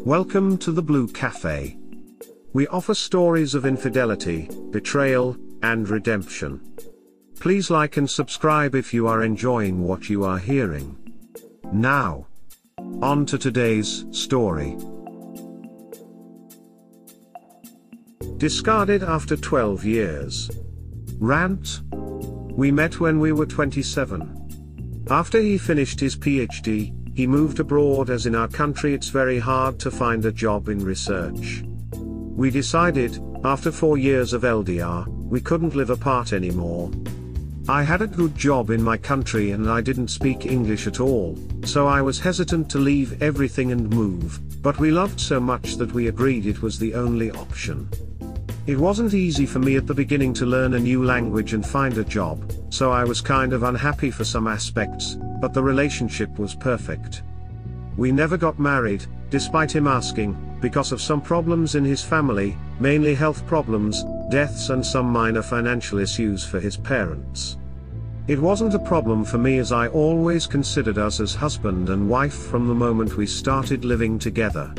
Welcome to the Blue Cafe. We offer stories of infidelity, betrayal, and redemption. Please like and subscribe if you are enjoying what you are hearing. Now, on to today's story. Discarded after 12 years. Rant. We met when we were 27. After he finished his PhD, he moved abroad, as in our country it's very hard to find a job in research. We decided, after 4 years of LDR, we couldn't live apart anymore. I had a good job in my country and I didn't speak English at all, so I was hesitant to leave everything and move, but we loved so much that we agreed it was the only option. It wasn't easy for me at the beginning to learn a new language and find a job, so I was kind of unhappy for some aspects, but the relationship was perfect. We never got married, despite him asking, because of some problems in his family, mainly health problems, deaths and some minor financial issues for his parents. It wasn't a problem for me, as I always considered us as husband and wife from the moment we started living together.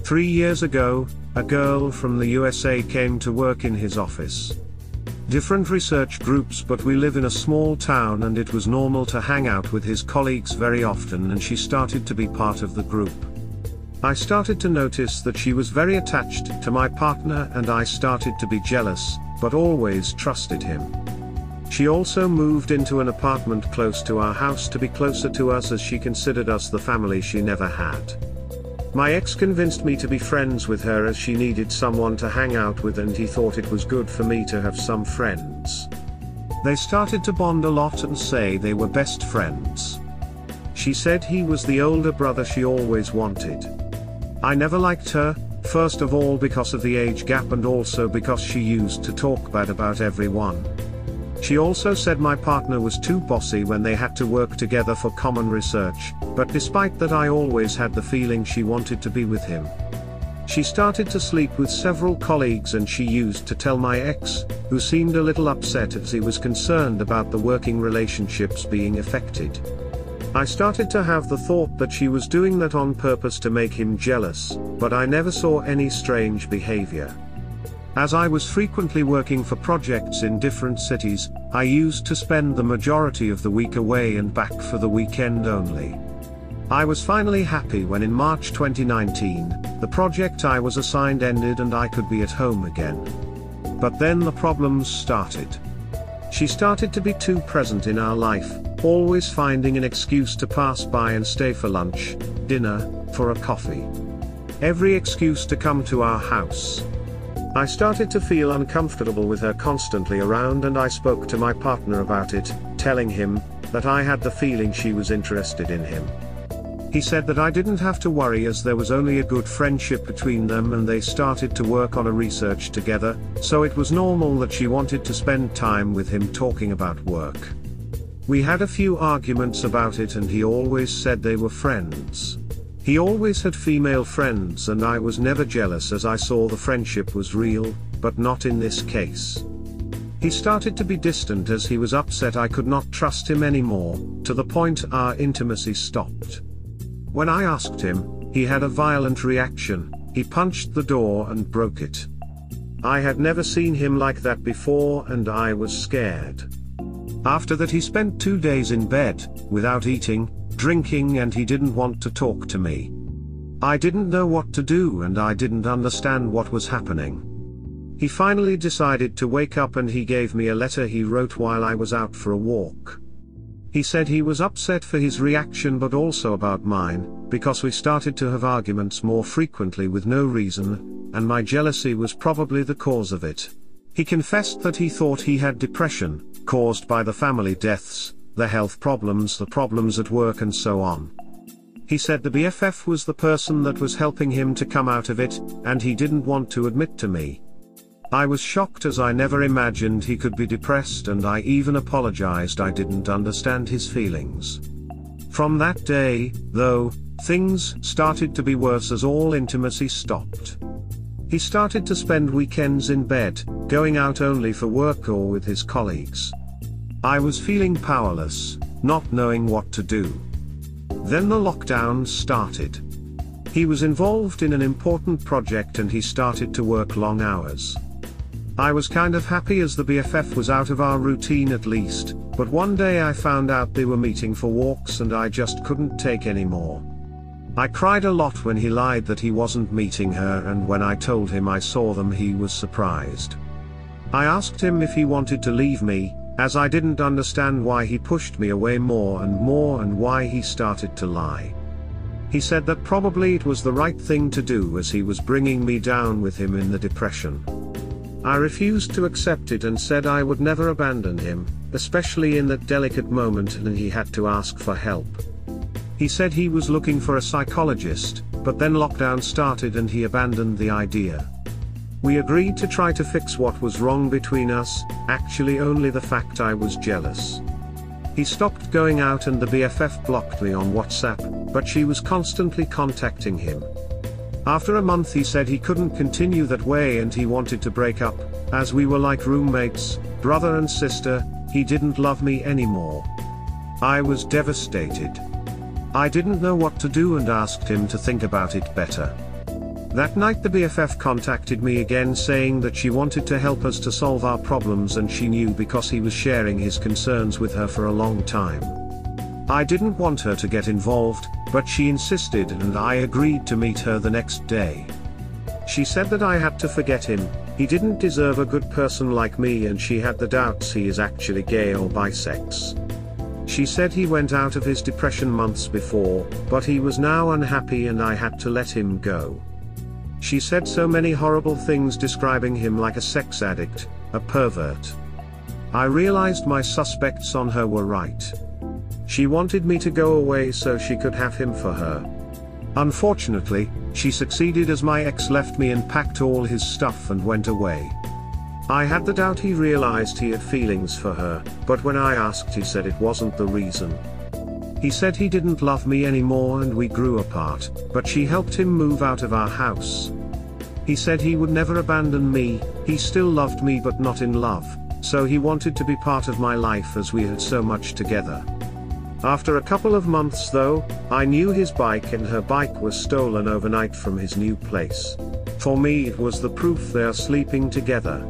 3 years ago, a girl from the USA came to work in his office. Different research groups, but we live in a small town and it was normal to hang out with his colleagues very often, and she started to be part of the group. I started to notice that she was very attached to my partner and I started to be jealous, but always trusted him. She also moved into an apartment close to our house to be closer to us, as she considered us the family she never had. My ex convinced me to be friends with her, as she needed someone to hang out with and he thought it was good for me to have some friends. They started to bond a lot and say they were best friends. She said he was the older brother she always wanted. I never liked her, first of all because of the age gap and also because she used to talk bad about everyone. She also said my partner was too bossy when they had to work together for common research, but despite that I always had the feeling she wanted to be with him. She started to sleep with several colleagues and she used to tell my ex, who seemed a little upset as he was concerned about the working relationships being affected. I started to have the thought that she was doing that on purpose to make him jealous, but I never saw any strange behavior. As I was frequently working for projects in different cities, I used to spend the majority of the week away and back for the weekend only. I was finally happy when in March 2019, the project I was assigned ended and I could be at home again. But then the problems started. She started to be too present in our life, always finding an excuse to pass by and stay for lunch, dinner, for a coffee. Every excuse to come to our house. I started to feel uncomfortable with her constantly around and I spoke to my partner about it, telling him that I had the feeling she was interested in him. He said that I didn't have to worry, as there was only a good friendship between them and they started to work on a research together, so it was normal that she wanted to spend time with him talking about work. We had a few arguments about it and he always said they were friends. He always had female friends and I was never jealous, as I saw the friendship was real, but not in this case. He started to be distant as he was upset I could not trust him anymore, to the point our intimacy stopped. When I asked him, he had a violent reaction. He punched the door and broke it. I had never seen him like that before and I was scared. After that he spent 2 days in bed, without eating, drinking, and he didn't want to talk to me. I didn't know what to do and I didn't understand what was happening. He finally decided to wake up and he gave me a letter he wrote while I was out for a walk. He said he was upset for his reaction but also about mine, because we started to have arguments more frequently with no reason, and my jealousy was probably the cause of it. He confessed that he thought he had depression, caused by the family deaths, the health problems, the problems at work and so on. He said the BFF was the person that was helping him to come out of it, and he didn't want to admit to me. I was shocked, as I never imagined he could be depressed, and I even apologized I didn't understand his feelings. From that day, though, things started to be worse as all intimacy stopped. He started to spend weekends in bed, going out only for work or with his colleagues. I was feeling powerless, not knowing what to do. Then the lockdown started. He was involved in an important project and he started to work long hours. I was kind of happy as the BFF was out of our routine at least, but one day I found out they were meeting for walks and I just couldn't take any more. I cried a lot when he lied that he wasn't meeting her, and when I told him I saw them he was surprised. I asked him if he wanted to leave me, as I didn't understand why he pushed me away more and why he started to lie. He said that probably it was the right thing to do as he was bringing me down with him in the depression. I refused to accept it and said I would never abandon him, especially in that delicate moment, and he had to ask for help. He said he was looking for a psychologist, but then lockdown started and he abandoned the idea. We agreed to try to fix what was wrong between us, actually only the fact I was jealous. He stopped going out and the BFF blocked me on WhatsApp, but she was constantly contacting him. After a month he said he couldn't continue that way and he wanted to break up, as we were like roommates, brother and sister. He didn't love me anymore. I was devastated. I didn't know what to do and asked him to think about it better. That night the BFF contacted me again saying that she wanted to help us to solve our problems and she knew because he was sharing his concerns with her for a long time. I didn't want her to get involved, but she insisted and I agreed to meet her the next day. She said that I had to forget him, he didn't deserve a good person like me, and she had the doubts he is actually gay or bisex. She said he went out of his depression months before, but he was now unhappy and I had to let him go. She said so many horrible things describing him like a sex addict, a pervert. I realized my suspects on her were right. She wanted me to go away so she could have him for her. Unfortunately, she succeeded as my ex left me and packed all his stuff and went away. I had the doubt he realized he had feelings for her, but when I asked he said it wasn't the reason. He said he didn't love me anymore and we grew apart, but she helped him move out of our house. He said he would never abandon me, he still loved me but not in love, so he wanted to be part of my life as we had so much together. After a couple of months though, I knew his bike and her bike was stolen overnight from his new place. For me it was the proof they are sleeping together.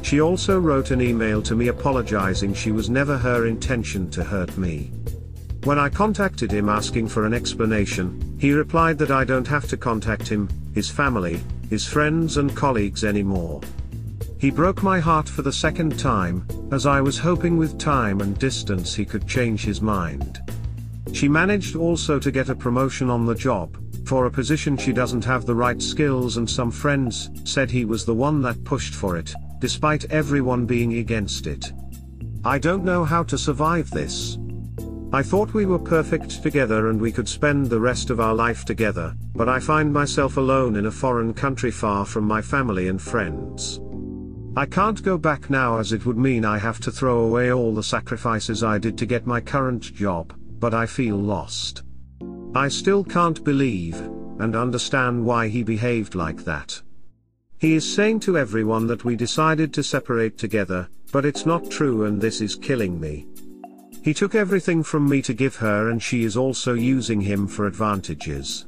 She also wrote an email to me apologizing. She was never her intention to hurt me. When I contacted him asking for an explanation, he replied that I don't have to contact him, his family, his friends and colleagues anymore. He broke my heart for the second time, as I was hoping with time and distance he could change his mind. She managed also to get a promotion on the job, for a position she doesn't have the right skills, and some friends said he was the one that pushed for it, despite everyone being against it. I don't know how to survive this. I thought we were perfect together and we could spend the rest of our life together, but I find myself alone in a foreign country far from my family and friends. I can't go back now as it would mean I have to throw away all the sacrifices I did to get my current job, but I feel lost. I still can't believe and understand why he behaved like that. He is saying to everyone that we decided to separate together, but it's not true and this is killing me. He took everything from me to give her and she is also using him for advantages.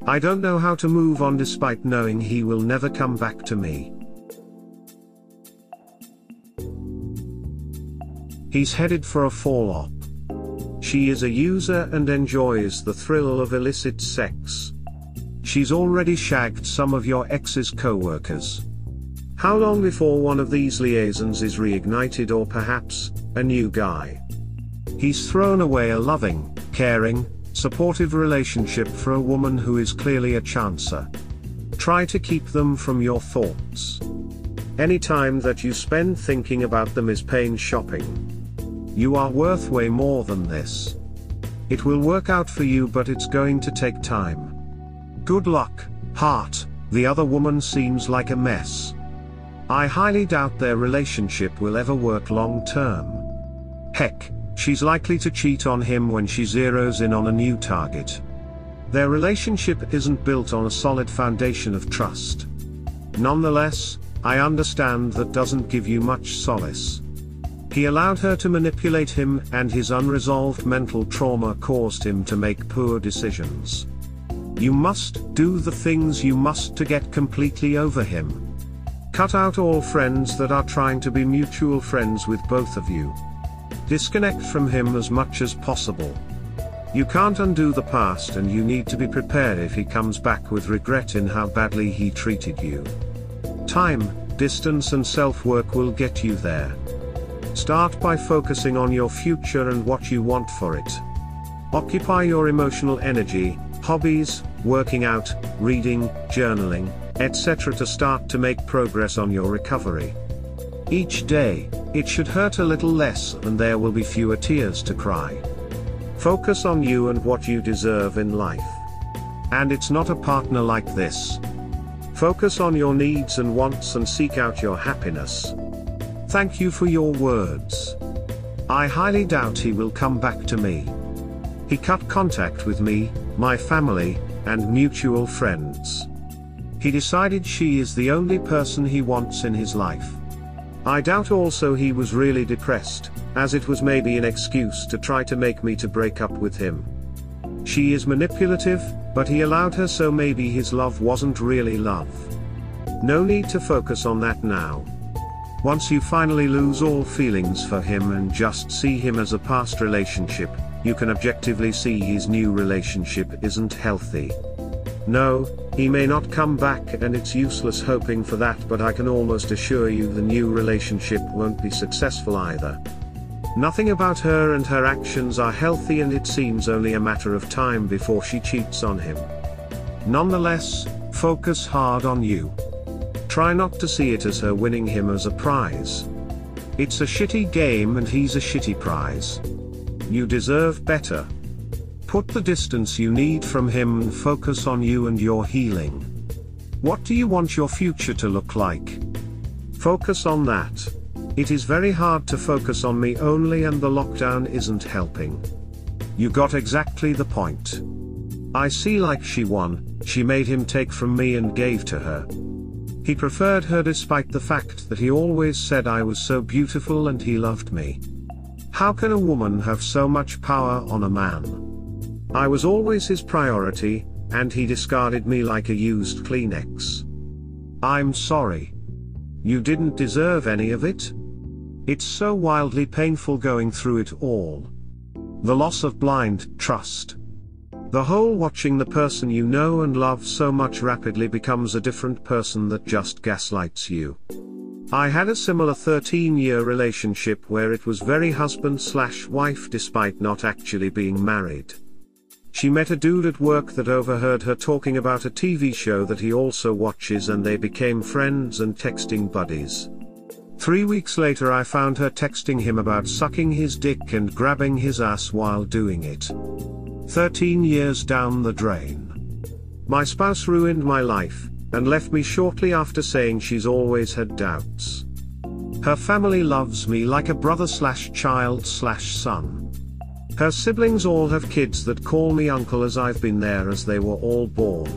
I don't know how to move on despite knowing he will never come back to me. He's headed for a fall-up. She is a user and enjoys the thrill of illicit sex. She's already shagged some of your ex's co-workers. How long before one of these liaisons is reignited, or perhaps a new guy? He's thrown away a loving, caring, supportive relationship for a woman who is clearly a chancer. Try to keep them from your thoughts. Any time that you spend thinking about them is pain shopping. You are worth way more than this. It will work out for you, but it's going to take time. Good luck, heart. The other woman seems like a mess. I highly doubt their relationship will ever work long term. Heck, she's likely to cheat on him when she zeroes in on a new target. Their relationship isn't built on a solid foundation of trust. Nonetheless, I understand that doesn't give you much solace. He allowed her to manipulate him, and his unresolved mental trauma caused him to make poor decisions. You must do the things you must to get completely over him. Cut out all friends that are trying to be mutual friends with both of you. Disconnect from him as much as possible. You can't undo the past, and you need to be prepared if he comes back with regret in how badly he treated you. Time, distance and self-work will get you there. Start by focusing on your future and what you want for it. Occupy your emotional energy, hobbies, working out, reading, journaling, etc. to start to make progress on your recovery. Each day, it should hurt a little less and there will be fewer tears to cry. Focus on you and what you deserve in life. And it's not a partner like this. Focus on your needs and wants and seek out your happiness. Thank you for your words. I highly doubt he will come back to me. He cut contact with me, my family, and mutual friends. He decided she is the only person he wants in his life. I doubt also he was really depressed, as it was maybe an excuse to try to make me to break up with him. She is manipulative, but he allowed her, so maybe his love wasn't really love. No need to focus on that now. Once you finally lose all feelings for him and just see him as a past relationship, you can objectively see his new relationship isn't healthy. No, he may not come back and it's useless hoping for that, but I can almost assure you the new relationship won't be successful either. Nothing about her and her actions are healthy, and it seems only a matter of time before she cheats on him. Nonetheless, focus hard on you. Try not to see it as her winning him as a prize. It's a shitty game and he's a shitty prize. You deserve better. Put the distance you need from him and focus on you and your healing. What do you want your future to look like? Focus on that. It is very hard to focus on me only, and the lockdown isn't helping. You got exactly the point. I see, like she won, she made him take from me and gave to her. He preferred her despite the fact that he always said I was so beautiful and he loved me. How can a woman have so much power on a man? I was always his priority, and he discarded me like a used Kleenex. I'm sorry. You didn't deserve any of it. It's so wildly painful going through it all. The loss of blind trust. The whole watching the person you know and love so much rapidly becomes a different person that just gaslights you. I had a similar 13-year relationship where it was very husband/wife despite not actually being married. She met a dude at work that overheard her talking about a TV show that he also watches, and they became friends and texting buddies. 3 weeks later I found her texting him about sucking his dick and grabbing his ass while doing it. 13 years down the drain. My spouse ruined my life, and left me shortly after, saying she's always had doubts. Her family loves me like a brother/child/son. Her siblings all have kids that call me uncle, as I've been there as they were all born.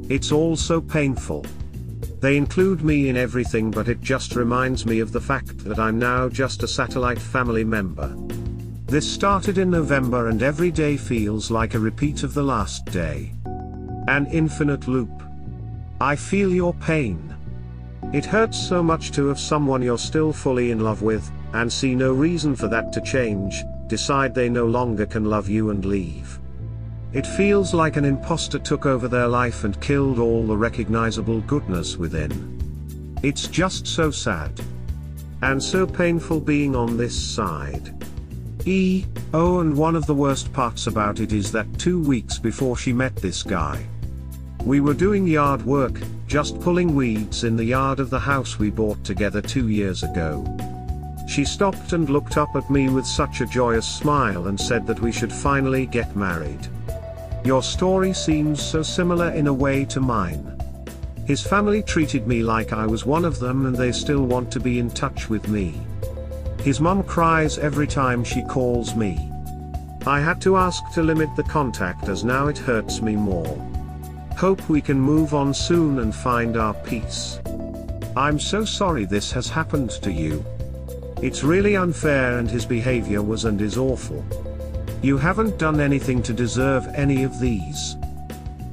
It's all so painful. They include me in everything, but it just reminds me of the fact that I'm now just a satellite family member. This started in November and every day feels like a repeat of the last day. An infinite loop. I feel your pain. It hurts so much to have someone you're still fully in love with, and see no reason for that to change, decide they no longer can love you and leave. It feels like an imposter took over their life and killed all the recognizable goodness within. It's just so sad. And so painful being on this side. And one of the worst parts about it is that 2 weeks before she met this guy, we were doing yard work, just pulling weeds in the yard of the house we bought together 2 years ago. She stopped and looked up at me with such a joyous smile and said that we should finally get married. Your story seems so similar in a way to mine. His family treated me like I was one of them, and they still want to be in touch with me. His mum cries every time she calls me. I had to ask to limit the contact as now it hurts me more. Hope we can move on soon and find our peace. I'm so sorry this has happened to you. It's really unfair, and his behavior was and is awful. You haven't done anything to deserve any of these.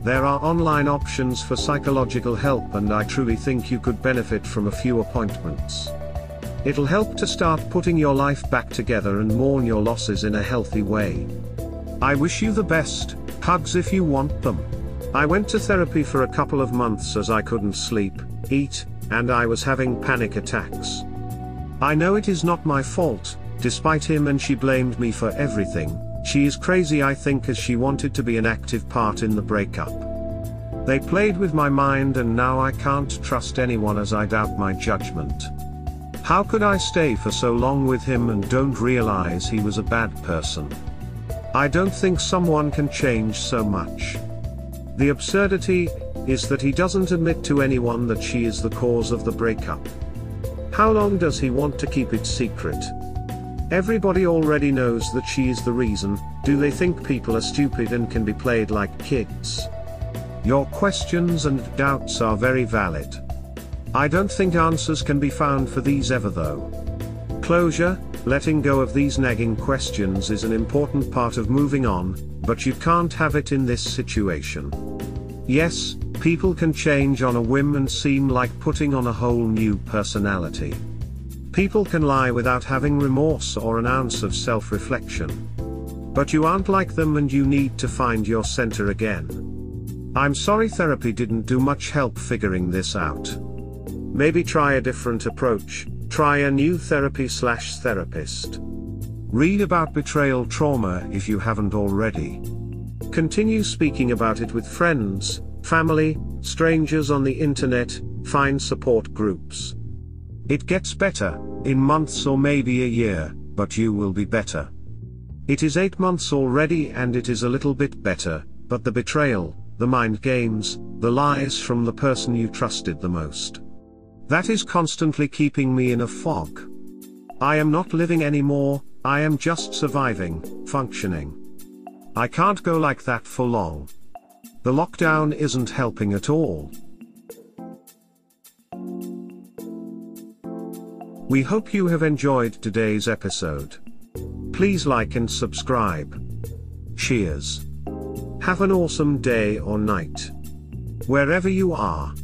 There are online options for psychological help, and I truly think you could benefit from a few appointments. It'll help to start putting your life back together and mourn your losses in a healthy way. I wish you the best. Hugs if you want them. I went to therapy for a couple of months as I couldn't sleep, eat, and I was having panic attacks. I know it is not my fault, despite him, and she blamed me for everything. She is crazy, I think, as she wanted to be an active part in the breakup. They played with my mind, and now I can't trust anyone as I doubt my judgment. How could I stay for so long with him and don't realize he was a bad person? I don't think someone can change so much. The absurdity is that he doesn't admit to anyone that she is the cause of the breakup. How long does he want to keep it secret? Everybody already knows that she is the reason. Do they think people are stupid and can be played like kids? Your questions and doubts are very valid. I don't think answers can be found for these ever though. Closure, letting go of these nagging questions, is an important part of moving on, but you can't have it in this situation. Yes, people can change on a whim and seem like putting on a whole new personality. People can lie without having remorse or an ounce of self-reflection. But you aren't like them, and you need to find your center again. I'm sorry therapy didn't do much help figuring this out. Maybe try a different approach, try a new therapy/therapist. Read about betrayal trauma if you haven't already. Continue speaking about it with friends, family, strangers on the internet, find support groups. It gets better, in months or maybe a year, but you will be better. It is 8 months already and it is a little bit better, but the betrayal, the mind games, the lies from the person you trusted the most. That is constantly keeping me in a fog. I am not living anymore, I am just surviving, functioning. I can't go like that for long. The lockdown isn't helping at all. We hope you have enjoyed today's episode. Please like and subscribe. Cheers. Have an awesome day or night. Wherever you are.